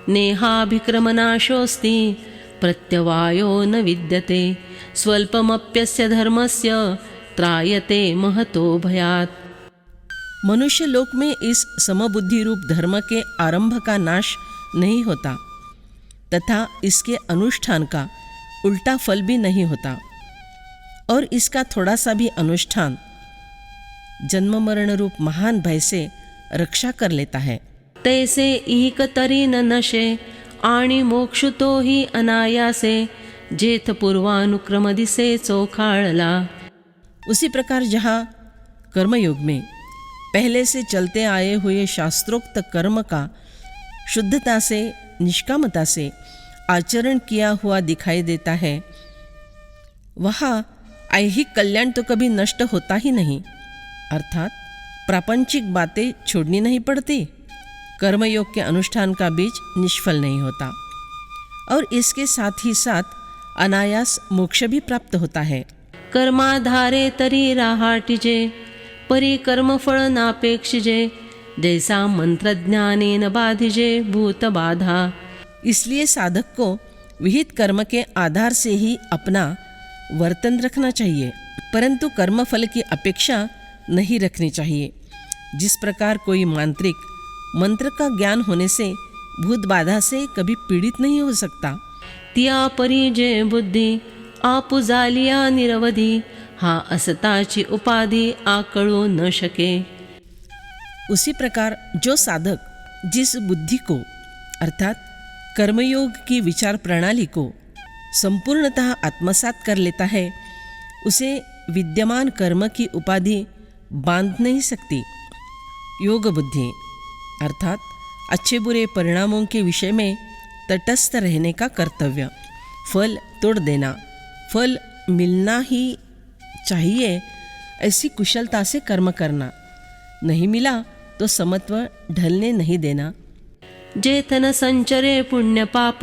नेहाभिक्रमनाशोऽस्ति प्रत्यवायो न विद्यते स्वल्पमप्यस्य धर्मस्य त्रायते महतो भयात्। मनुष्य लोक में इस समबुद्धि रूप धर्म के आरंभ का नाश नहीं होता तथा इसके अनुष्ठान का उल्टा फल भी नहीं होता, और इसका थोड़ा सा भी अनुष्ठान जन्म मरण रूप महान भय से रक्षा कर लेता है। तैसे इक तरी न नशे आणि मोक्षुतो ही अनायासे जेथ पूर्वानुक्रम दिसे चोखाळला। उसी प्रकार जहाँ कर्मयोग में पहले से चलते आए हुए शास्त्रोक्त कर्म का शुद्धता से निष्कामता से आचरण किया हुआ दिखाई देता है, वहाँ ऐहिक कल्याण तो कभी नष्ट होता ही नहीं, अर्थात प्रापंचिक बातें छोड़नी नहीं पड़ती, कर्मयोग के अनुष्ठान का बीज निष्फल नहीं होता, और इसके साथ ही साथ अनायास मोक्ष भी प्राप्त होता है। कर्माधारे तरी राहाटिजे परी कर्मफळ नापेक्षिजे जैसा मंत्रज्ञानेन बाधिजे भूत बाधा। इसलिए साधक को विहित कर्म के आधार से ही अपना वर्तन रखना चाहिए, परंतु कर्मफल की अपेक्षा नहीं रखनी चाहिए। जिस प्रकार कोई मांत्रिक मंत्र का ज्ञान होने से भूत बाधा से कभी पीड़ित नहीं हो सकता, त्या परी जे बुद्धी आपुजालिया निरवधी हा असताची उपाधी आकळू न शके। उसी प्रकार जो साधक जिस बुद्धि को अर्थात कर्मयोग की विचार प्रणाली को संपूर्णतः आत्मसात कर लेता है, उसे विद्यमान कर्म की उपाधि बांध नहीं सकती। योग बुद्धि अर्थात अच्छे बुरे परिणामों के विषय में तटस्थ रहने का कर्तव्य, फल तोड़ देना, फल मिलना ही चाहिए ऐसी कुशलता से कर्म करना, नहीं मिला तो समत्व ढलने नहीं देना। जेथन संचरे पुण्य पाप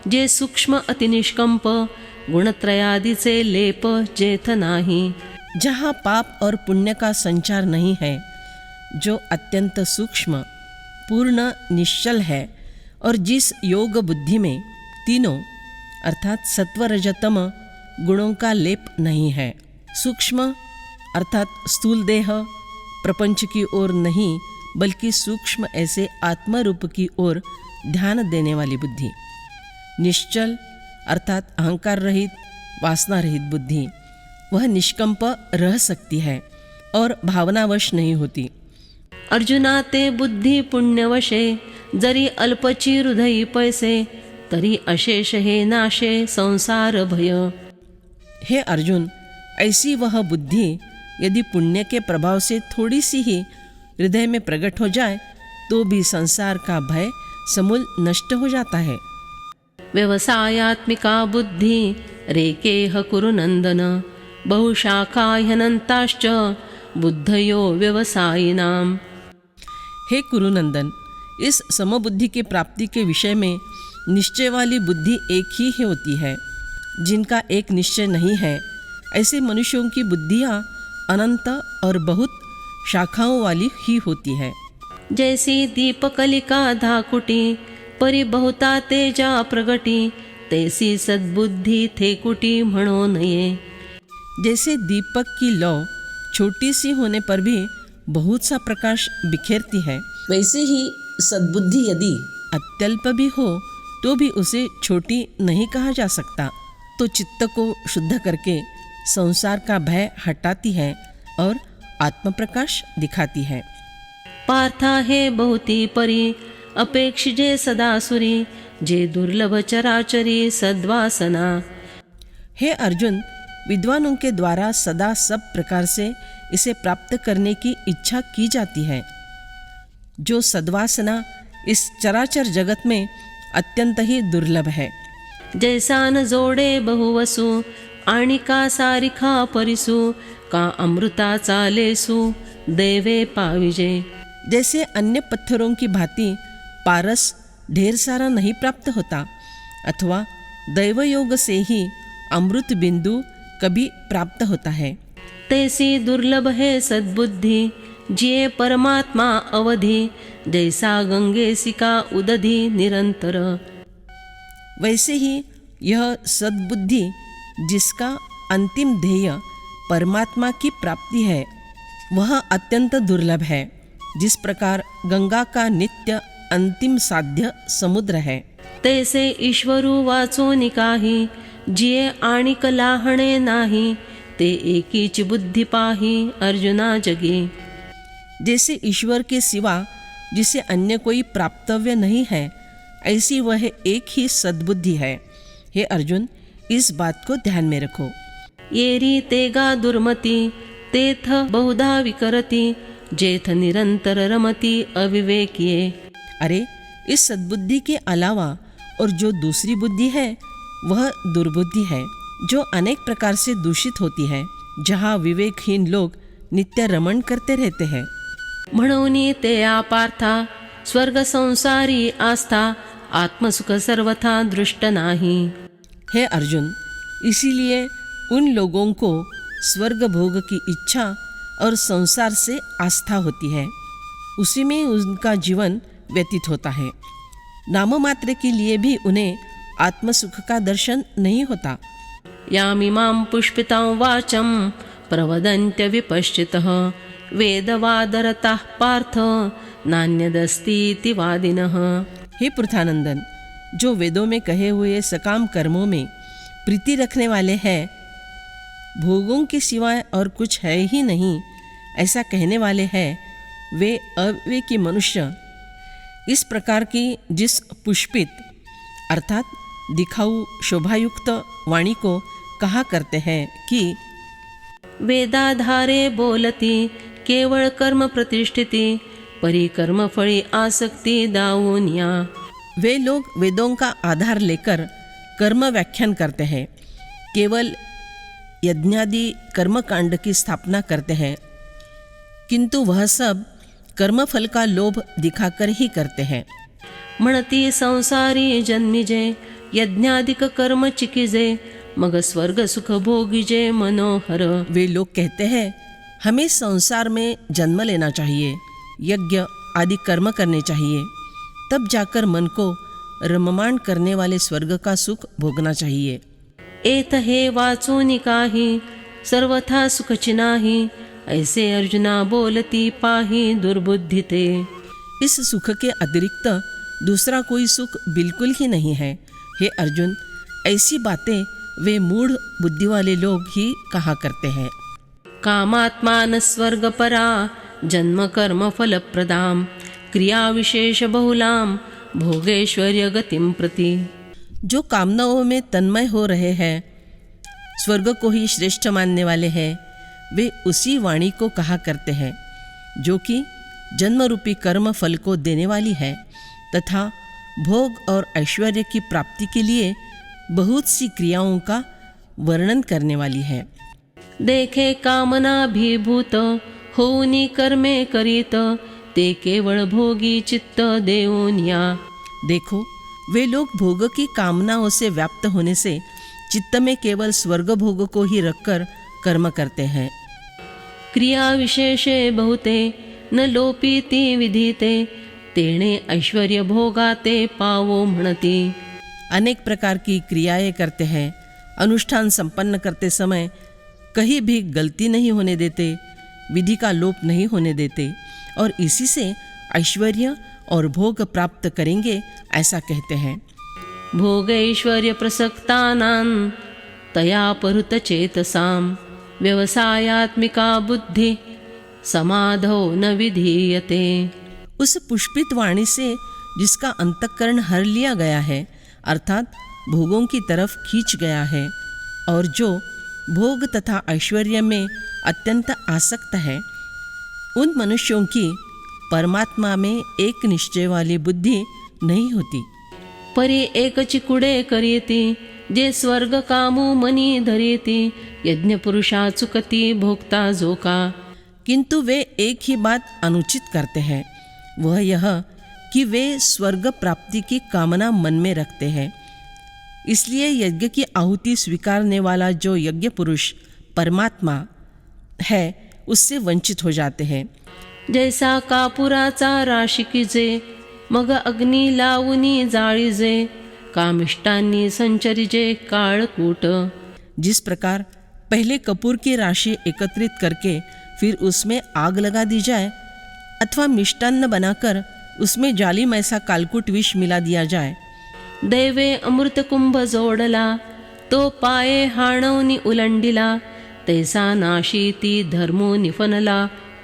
जे सूक्ष्म अतिनिष्कंप गुणत्रयादीचे लेप जेथ नाही। जहाँ पाप और पुण्य का संचार नहीं है, जो अत्यंत सूक्ष्म पूर्ण निश्चल है, और जिस योग बुद्धि में तीनों अर्थात सत्व रजतम गुणों का लेप नहीं है, सूक्ष्म अर्थात स्थूल देह प्रपंच की ओर नहीं बल्कि सूक्ष्म ऐसे आत्मरूप की ओर ध्यान देने वाली बुद्धि, निश्चल अर्थात अहंकार रहित वासना रहित बुद्धि, वह निष्कंप रह सकती है और भावनावश नहीं होती। अर्जुना ते बुद्धि पुण्यवशे जरी अल्पची हृदयी पैसे तरी अशेष हे नाशे संसार भय। हे अर्जुन, ऐसी वह बुद्धि यदि पुण्य के प्रभाव से थोड़ी सी ही हृदय में प्रकट हो जाए तो भी संसार का भय समूल नष्ट हो जाता है। व्यवसायात्मिका बुद्धि रेकेह कुरु नंदन बहुशाखा ह्यनंताश्च बुद्धयो व्यवसायिनाम। हे कुरुनंदन, इस समबुद्धि की प्राप्ति के विषय में निश्चय वाली बुद्धि एक ही होती है। जिनका एक निश्चय नहीं है, ऐसे मनुष्यों की बुद्धियाँ अनंत और बहुत शाखाओं वाली ही होती है। जैसी दीपकलिका धाकुटी परी बहुता तेजा प्रगटी तैसी सद्बुद्धि थे कुटी म्हणो नये। जैसे दीपक की लौ छोटी सी होने पर भी बहुत सा प्रकाश बिखेरती है, वैसे ही सद्बुद्धि यदि अत्यल्प भी हो तो भी उसे छोटी नहीं कहा जा सकता। तो चित्त को शुद्ध करके संसार का भय हटाती है और आत्मप्रकाश दिखाती है। पार्था हे बहुती परी अपेक्षिजे सदासुरी जे दुर्लभ चराचरी सद्वासना। हे अर्जुन, विद्वानों के द्वारा सदा सब प्रकार से इसे प्राप्त करने की इच्छा की जाती है। जो सद्वासना इस चराचर जगत में अत्यंत ही दुर्लभ है। जैसा न जोडे बहुवसु आणि का सारिखा परिसु का अमृता चालेसु देवे पाविजे। जैसे अन्य पत्थरों की भांति पारस ढेर सारा नहीं प्राप्त होता, अथवा दैवयोग से ही अमृत बिंदु कभी प्राप्त होता है। तैसी दुर्लभ है सद्बुद्धि जिये परमात्मा अवधि जैसा गंगेसी का उदधि निरंतर। वैसे ही यह सद्बुद्धि जिसका अंतिम ध्येय परमात्मा की प्राप्ति है वह अत्यंत दुर्लभ है, जिस प्रकार गंगा का नित्य अंतिम साध्य समुद्र है। तैसे ईश्वरू वाचोनी काही जिये आणिक लाहणे नाही ते एकीच बुद्धि पाही अर्जुना जगी। जैसे ईश्वर के सिवा जिसे अन्य कोई प्राप्तव्य नहीं है, ऐसी वह एक ही सद्बुद्धि है। हे अर्जुन, इस बात को ध्यान में रखो। येरी तेगा दुर्मति तेथ बहुधा विकरति जेथ निरंतर रमति अविवेकिये। अरे, इस सद्बुद्धि के अलावा और जो दूसरी बुद्धि है वह दुर्बुद्धि है, जो अनेक प्रकार से दूषित होती है, जहाँ विवेकहीन लोग नित्य रमण करते रहते हैं। म्हणूनी ते पार्था स्वर्ग संसारी आस्था आत्मसुख सर्वथा दृष्ट नाही। हे अर्जुन, इसीलिए उन लोगों को स्वर्ग भोग की इच्छा और संसार से आस्था होती है, उसी में उनका जीवन व्यतीत होता है। नाम मात्र के लिए भी उन्हें आत्मसुख का दर्शन नहीं होता। यामिमां पुष्पितां वाचं प्रवदन्त्य विपश्चितः वेदवादरताः पार्थ नान्यदस्तीति वादिनः। हे पृथानंदन, जो वेदों में कहे हुए सकाम कर्मों में प्रीति रखने वाले हैं, भोगों के सिवाय और कुछ है ही नहीं, ऐसा कहने वाले हैं, वे अविवेकी मनुष्य इस प्रकार की जिस पुष्पित अर्थात दिखाऊ शोभायुक्त वाणी को कहा करते हैं कि वेदाधारे बोलती केवळ कर्म प्रतिष्ठिती परिकर्म फळी आसक्ति दाऊनिया। वे लोग वेदों का आधार लेकर कर्म व्याख्यान करते हैं, केवल यज्ञादि कर्मकांड की स्थापना करते हैं, किंतु वह सब कर्मफल का लोभ दिखाकर ही करते हैं। म्हणती संसारी जन्मिजे यज्ञादिक कर्म चिकिजे मग स्वर्ग सुख भोगिजे मनोहर। वे लोग कहते हैं, हमें संसार में जन्म लेना चाहिए, यज्ञ आदि कर्म करने चाहिए, तब जाकर मन को रममाण करने वाले स्वर्ग का सुख भोगना चाहिए। एत हे वाचूनि काही सर्वथा सुखची नाही ऐसे अर्जुना बोलती पाही दुर्बुद्धिते। इस सुख के अतिरिक्त दूसरा कोई सुख बिल्कुल ही नहीं है। हे अर्जुन, ऐसी बातें वे मूढ़ बुद्धि वाले लोग ही कहा करते हैं। कामात्मान स्वर्ग परा जन्म कर्म फल प्रदाम क्रिया विशेष बहुलाम भोगेश्वर्य गतिम प्रति। जो कामनाओं में तन्मय हो रहे हैं, स्वर्ग को ही श्रेष्ठ मानने वाले हैं, वे उसी वाणी को कहा करते हैं जो कि जन्म रूपी कर्म फल को देने वाली है तथा भोग और ऐश्वर्य की प्राप्ति के लिए बहुत सी क्रियाओं का वर्णन करने वाली है। देखे कामनाभिभूत होनी कर्मे करीत ते केवळ भोगी चित्त देऊनिया। देखो, वे लोग भोग की कामनाओं से व्याप्त होने से चित्त में केवल स्वर्ग भोग को ही रखकर कर्म करते हैं। क्रिया विशेषे बहुते न लोपीति विधीते तेणे ऐश्वर्य भोगाते पावो म्हणती। अनेक प्रकार की क्रियाएं करते हैं, अनुष्ठान संपन्न करते समय कहीं भी गलती नहीं होने देते, विधि का लोप नहीं होने देते और इसी से ऐश्वर्य और भोग प्राप्त करेंगे, ऐसा कहते हैं। भोगैश्वर्य प्रसक्तानां तया परुत चेतसां व्यवसायात्मिका बुद्धि समाधौ न विधीयते। उस पुष्पित वाणी से जिसका अंतःकरण हर लिया गया है, अर्थात भोगों की तरफ खींच गया है, और जो भोग तथा ऐश्वर्य में अत्यंत आसक्त है, उन मनुष्यों की परमात्मा में एक निश्चय वाली बुद्धि नहीं होती। परी एक चिकुडे करीती जे स्वर्ग कामू मनी धरीती यज्ञ पुरुषा चुकती भोक्ता जोका। किंतु वे एक ही बात अनुचित करते हैं, वह यह कि वे स्वर्ग प्राप्ति की कामना मन में रखते हैं। इसलिए यज्ञ की आहुति स्वीकारने वाला जो यज्ञ पुरुष परमात्मा है, उससे वंचित हो जाते हैं। जैसा कापुराचा राशिकीजे मग अग्नी लावूनी जाळीजे कामिष्टांनी संचरिजे काळकूट। जिस प्रकार पहले कपूर की राशि एकत्रित करके फिर उसमें आग लगा दी जाए अथवा मिष्टान्न बनाकर उसमें जालिम ऐसा कालकूट विष मिला दिया जाए। दैवे अमृत कुंभ जोडला तो पाये हाणवनी उलंडिला तैसा नाशी ती धर्मो निफनला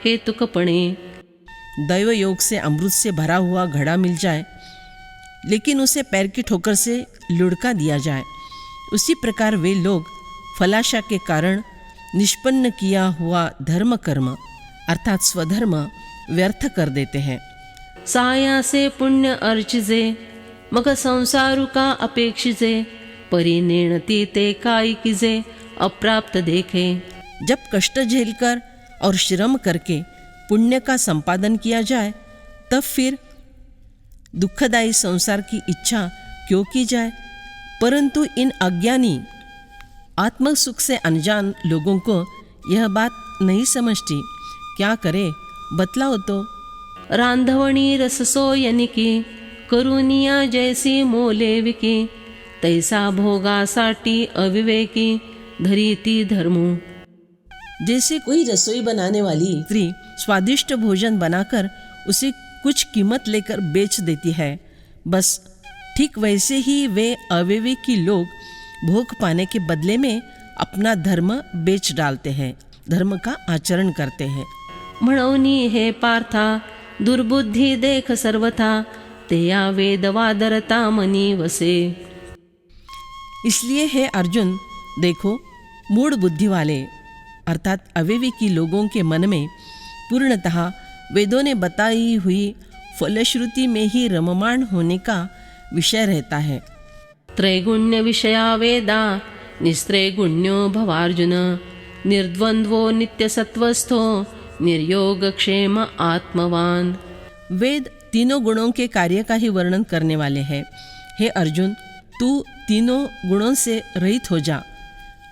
हेतुकपणे। दैव योग से अमृत से भरा हुआ घड़ा मिल जाए लेकिन उसे पैर की ठोकर से लुढ़का दिया जाए, उसी प्रकार वे लोग फलाशा के कारण निष्पन्न किया हुआ धर्म कर्म अर्थात स्वधर्म व्यर्थ कर देते हैं। साया से पुण्य अर्चिजे मग संसारू का अपेक्षिजे परिनेणती ते कायिकीजे अप्राप्त देखे। जब कष्ट झेलकर और श्रम करके पुण्य का संपादन किया जाए तब फिर दुखदायी संसार की इच्छा क्यों की जाए। परंतु इन अज्ञानी आत्मसुख से अनजान लोगों को यह बात नहीं समझती। क्या करे बतलाओ तो। रांधवणी रससो यनिकी करुनिया जैसी मोलेविकी तैसा भोगासाठी अविवेकी धरीती धर्मो। जैसे कोई रसोई बनाने वाली स्त्री स्वादिष्ट भोजन बनाकर उसे कुछ कीमत लेकर बेच देती है, बस ठीक वैसे ही वे अविवेकी लोग भोग पाने के बदले में अपना धर्म बेच डालते हैं, धर्म का आचरण करते हैं। म्हणोनी हे पार्था दुर्बुद्धी देख सर्वथा तेया वेदवादरता मनी वसे। इसलिए हे अर्जुन देखो, मूढ़ बुद्धि वाले अर्थात अविवेकी लोगों के मन में पूर्णतः वेदों ने बताई हुई फलश्रुति में ही रममाण होने का विषय रहता है। त्रैगुण्य विषया वेदा निस्त्रैगुण्यो भवार्जुन निर्द्वंद्वो नित्यसत्वस्थो निर्योगक्षेम आत्मवान। वेद तीनों गुणों के कार्य का ही वर्णन करने वाले हैं। हे अर्जुन, तू तीनों गुणों से रहित हो जा,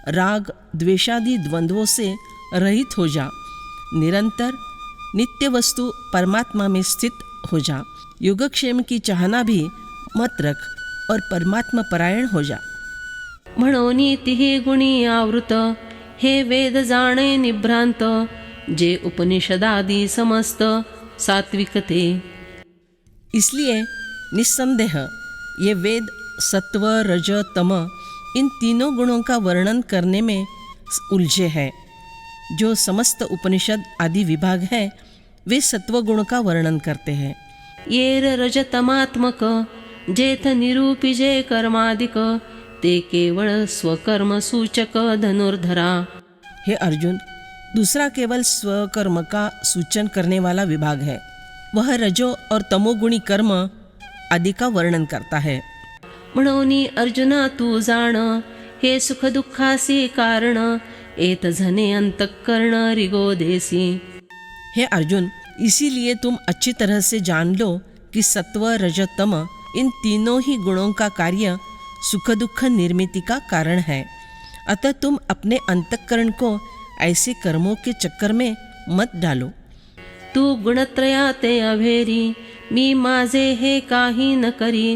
राग द्वेषादि द्वंद्वों से रहित हो जा, निरंतर नित्य वस्तु परमात्मा में स्थित हो जा, योगक्षेम की चाहना भी मत रख और परमात्मा परायण हो जा। म्हणोनी तिही गुणी आवृत हे वेद जाणे निभ्रांत जे उपनिषदादि समस्त सात्विकते। इसलिए निस्संदेह ये वेद सत्व रज तम इन तीनों गुणों का वर्णन करने में उलझे हैं। जो समस्त उपनिषद आदि विभाग हैं वे सत्व गुण का वर्णन करते हैं। येर रजतमात्मक जेथ निरूपिजे कर्मादिक ते केवळ स्वकर्म सूचक धनुर्धरा। हे अर्जुन, दूसरा केवल स्वकर्म का सूचन करने वाला विभाग है, वह रजो और तमोगुणी कर्म आदि का वर्णन करता है। म्हणोनी अर्जुना तू जाण हे सुख दुःखासी कारण एत झने अंतःकरण रिगो देसी। हे अर्जुन, इसीलिए तुम अच्छी तरह से जान लो कि सत्व रजतम इन तीनों ही गुणों का कार्य सुख दुख निर्मिति का कारण है। अतः तुम अपने अंतःकरण को ऐसे कर्मों के चक्कर में मत डालो। तू गुणत्रया ते अभेरी मी माझे हे काही न करी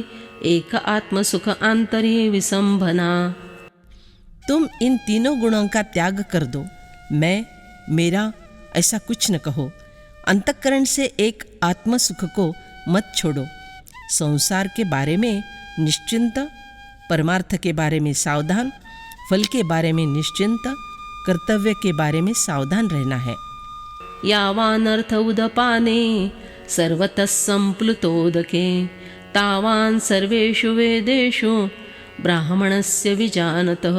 एक आत्मसुख आंतरी विसंभना। तुम इन तीनों गुणों का त्याग कर दो, मैं मेरा ऐसा कुछ न कहो। अंतःकरण से एक आत्मसुख को मत छोड़ो। संसार के बारे में निश्चिंत, परमार्थ के बारे में सावधान, फल के बारे में निश्चिंत, कर्तव्य के बारे में सावधान रहना है। यावानर्थ उदपाने सर्वतः संप्लुतोदके तावान सर्वेषु वेदेषु ब्राह्मणस्य विजानतः।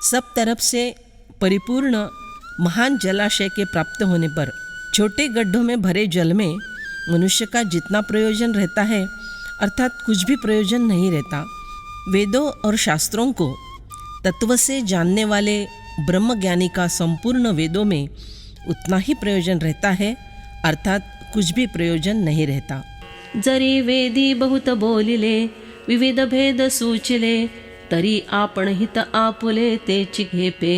सब तरफ से परिपूर्ण महान जलाशय के प्राप्त होने पर छोटे गड्ढों में भरे जल में मनुष्य का जितना प्रयोजन रहता है अर्थात कुछ भी प्रयोजन नहीं रहता। वेदों और शास्त्रों को तत्व से जानने वाले ब्रह्मज्ञानी का संपूर्ण वेदों में उतना ही प्रयोजन रहता है अर्थात कुछ भी प्रयोजन नहीं रहता। जरी वेदी बहुत बोलिले विविध भेद सूचिले तरी आपण हित आपुले तेची घेपे।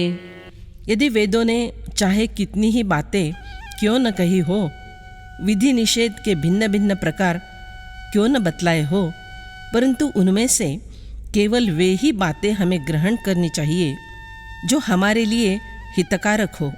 यदि वेदों ने चाहे कितनी ही बातें क्यों न कही हो, विधि निषेध के भिन्न भिन्न प्रकार क्यों न बतलाए हो, परंतु उनमें से केवल वे ही बातें हमें ग्रहण करनी चाहिए जो हमारे लिए हितकारक हो।